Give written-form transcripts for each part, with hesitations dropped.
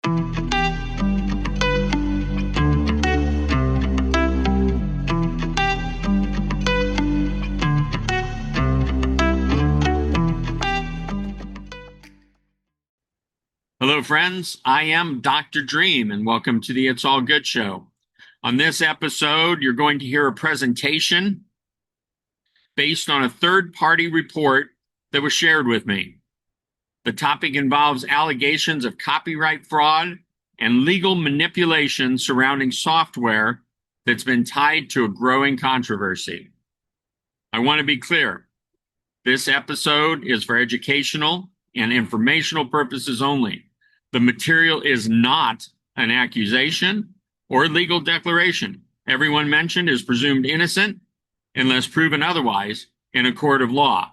Hello, friends. I am Dr. Dream, and welcome to the It's All Good Show. On this episode, you're going to hear a presentation based on a third-party report that was shared with me. The topic involves allegations of copyright fraud and legal manipulation surrounding software that's been tied to a growing controversy. I want to be clear. This episode is for educational and informational purposes only. The material is not an accusation or legal declaration. Everyone mentioned is presumed innocent unless proven otherwise in a court of law.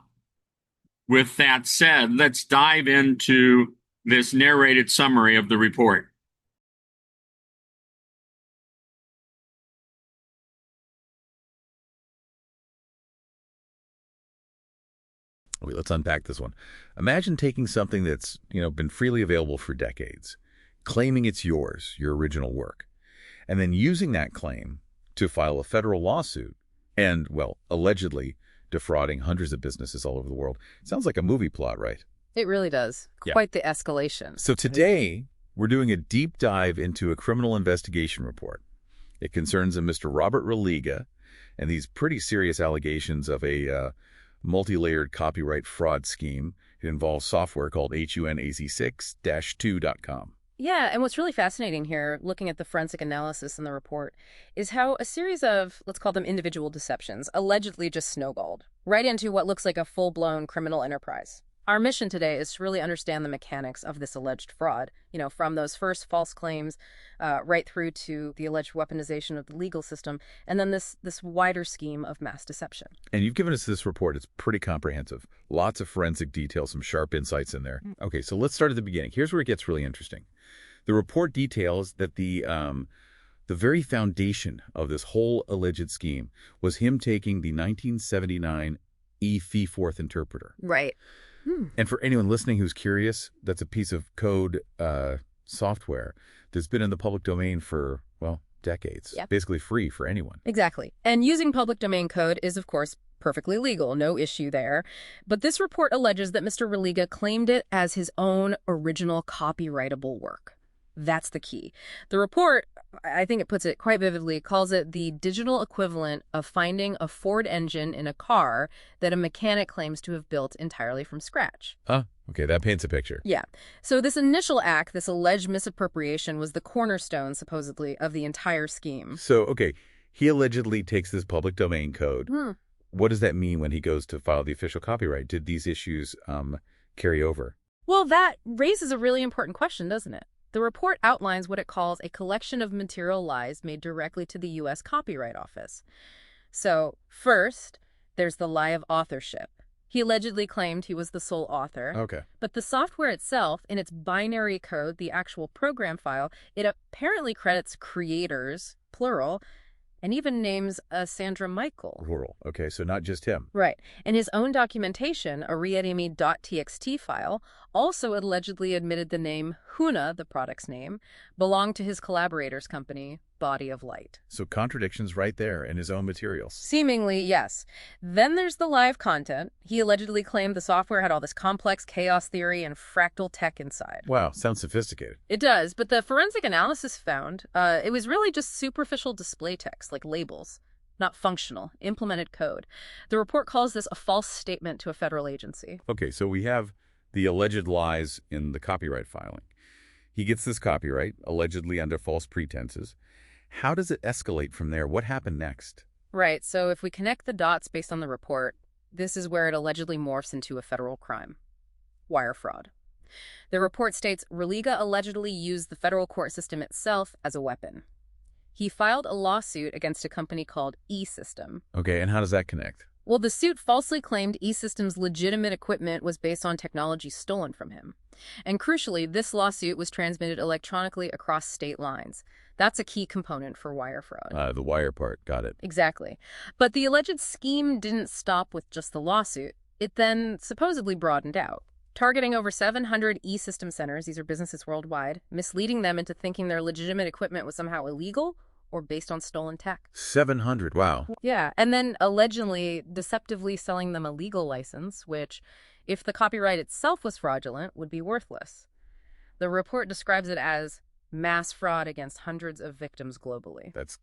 With that said, let's dive into this narrated summary of the report. Okay, let's unpack this one. Imagine taking something that's, been freely available for decades, claiming it's yours, your original work, and then using that claim to file a federal lawsuit and, allegedly defrauding hundreds of businesses all over the world. Sounds like a movie plot, right? It really does. Yeah. Quite the escalation. So today, we're doing a deep dive into a criminal investigation report. It concerns a Mr. Robert Religa and these pretty serious allegations of a multi-layered copyright fraud scheme. It involves software called HUNAZ6-2.com. Yeah, and what's really fascinating here, looking at the forensic analysis in the report, is how a series of, let's call them individual deceptions, allegedly just snowballed right into what looks like a full-blown criminal enterprise. Our mission today is to really understand the mechanics of this alleged fraud, from those first false claims right through to the alleged weaponization of the legal system, and then this wider scheme of mass deception. And you've given us this report. It's pretty comprehensive. Lots of forensic details, some sharp insights in there. Okay, so let's start at the beginning. Here's where it gets really interesting. The report details that the very foundation of this whole alleged scheme was him taking the 1979 E-Fee-Forth interpreter. Right. And for anyone listening who's curious, that's a piece of code software that's been in the public domain for, decades. Yep. Basically free for anyone. Exactly. And using public domain code is, of course, perfectly legal. No issue there. But this report alleges that Mr. Religa claimed it as his own original copyrightable work. That's the key. The report, I think it puts it quite vividly, calls it the digital equivalent of finding a Ford engine in a car that a mechanic claims to have built entirely from scratch. Okay, that paints a picture. Yeah. So this initial act, this alleged misappropriation, was the cornerstone, supposedly, of the entire scheme. So, okay, he allegedly takes this public domain code. What does that mean when he goes to file the official copyright? Did these issues carry over? Well, that raises a really important question, doesn't it? The report outlines what it calls a collection of material lies made directly to the U.S. Copyright Office. So, first, there's the lie of authorship. He allegedly claimed he was the sole author. Okay. But the software itself, in its binary code, the actual program file, it apparently credits creators, plural, and even names Sandra Michael. Rural. Okay, so not just him. Right. And his own documentation, a readme.txt file, also allegedly admitted the name Huna, the product's name, belonged to his collaborator's company, Body of Light. So contradictions right there in his own materials. Seemingly, yes. Then there's the live content. He allegedly claimed the software had all this complex chaos theory and fractal tech inside. Wow, sounds sophisticated. It does, but the forensic analysis found it was really just superficial display text, like labels, not functional, implemented code. The report calls this a false statement to a federal agency. Okay, so we have the alleged lies in the copyright filing. He gets this copyright, allegedly under false pretenses. How does it escalate from there? What happened next? Right, so if we connect the dots based on the report, this is where it allegedly morphs into a federal crime: wire fraud. The report states Religa allegedly used the federal court system itself as a weapon. He filed a lawsuit against a company called E-System. Okay, and how does that connect? Well, the suit falsely claimed E-System's legitimate equipment was based on technology stolen from him. And crucially, this lawsuit was transmitted electronically across state lines. That's a key component for wire fraud. The wire part, got it. Exactly. But the alleged scheme didn't stop with just the lawsuit. It then supposedly broadened out. targeting over 700 e-system centers, these are businesses worldwide, misleading them into thinking their legitimate equipment was somehow illegal or based on stolen tech. 700, wow. Yeah, and then allegedly, deceptively selling them a legal license, which, if the copyright itself was fraudulent, would be worthless. The report describes it as mass fraud against hundreds of victims globally. That's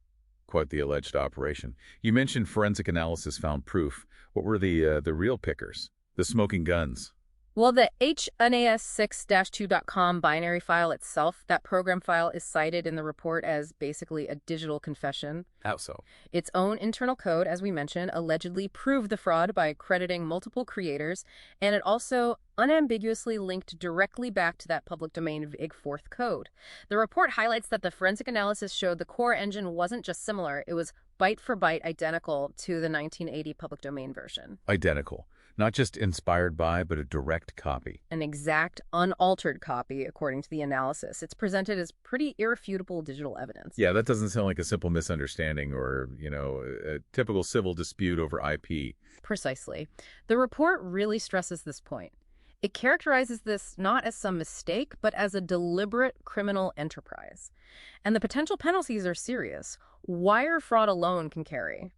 quite the alleged operation. You mentioned forensic analysis found proof. What were the real pickers? The smoking guns? Well, the HNAS6-2.com binary file itself, that program file is cited in the report as basically a digital confession. How so? Its own internal code, as we mentioned, allegedly proved the fraud by crediting multiple creators, and it also unambiguously linked directly back to that public domain VIG fourth code. The report highlights that the forensic analysis showed the core engine wasn't just similar, it was byte for byte identical to the 1980 public domain version. Identical. Not just inspired by, but a direct copy. An exact, unaltered copy, according to the analysis. It's presented as pretty irrefutable digital evidence. Yeah, that doesn't sound like a simple misunderstanding or, a typical civil dispute over IP. Precisely. The report really stresses this point. It characterizes this not as some mistake, but as a deliberate criminal enterprise. And the potential penalties are serious. Wire fraud alone can carry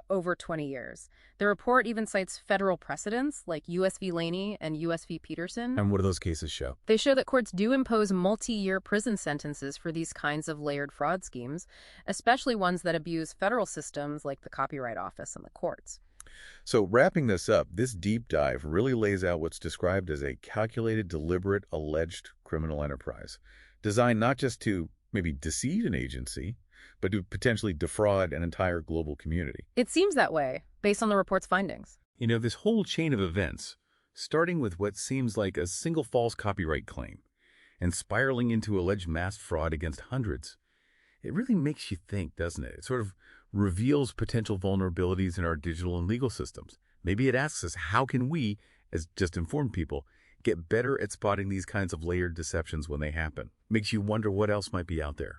over 20 years. The report even cites federal precedents like U.S. v. Laney and U.S. v. Peterson. And what do those cases show? They show that courts do impose multi-year prison sentences for these kinds of layered fraud schemes, especially ones that abuse federal systems like the Copyright Office and the courts. So wrapping this up, this deep dive really lays out what's described as a calculated, deliberate, alleged criminal enterprise, designed not just to maybe deceive an agency, but to potentially defraud an entire global community. It seems that way, based on the report's findings. This whole chain of events, starting with what seems like a single false copyright claim and spiraling into alleged mass fraud against hundreds, it really makes you think, doesn't it? It sort of reveals potential vulnerabilities in our digital and legal systems. Maybe it asks us, how can we, as just informed people, get better at spotting these kinds of layered deceptions when they happen? Makes you wonder what else might be out there.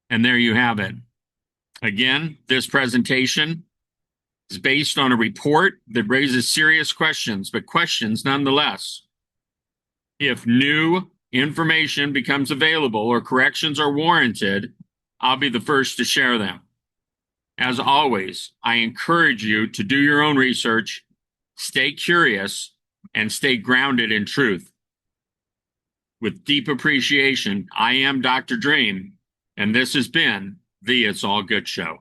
And there you have it. Again, this presentation is based on a report that raises serious questions, but questions nonetheless. If new information becomes available or corrections are warranted, I'll be the first to share them. As always, I encourage you to do your own research, stay curious, and stay grounded in truth. With deep appreciation, I am Dr. Dream, and this has been the It's All Good Show.